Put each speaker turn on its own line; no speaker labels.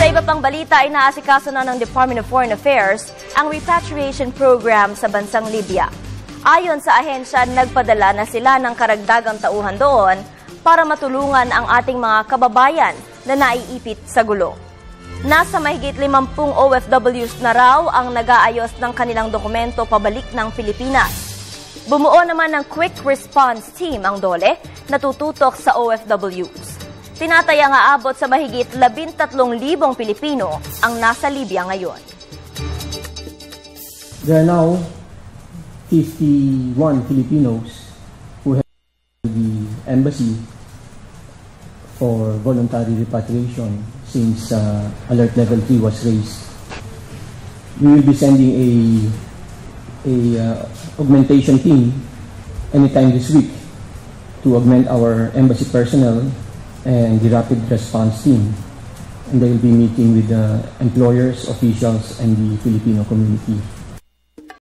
iba pang balita, inaasikaso na ng Department of Foreign Affairs ang repatriation program sa bansang Libya. Ayon sa ahensya, nagpadala na sila ng karagdagang tauhan doon para matulungan ang ating mga kababayan na naiipit sa gulo. Nasa mahigit 50 OFWs na raw ang nag-aayos ng kanilang dokumento pabalik ng Pilipinas. Bumuo naman ng Quick Response Team ang DOLE na tututok sa OFWs. Tinatayang aabot sa mahigit 13,000 Pilipino ang nasa Libya ngayon.
There are now 51 Filipinos who have the embassy for voluntary repatriation since Alert Level 3 was raised. We will be sending a augmentation team anytime this week to augment our embassy personnel and the rapid response team. And they will be meeting with the employers, officials, and the Filipino community.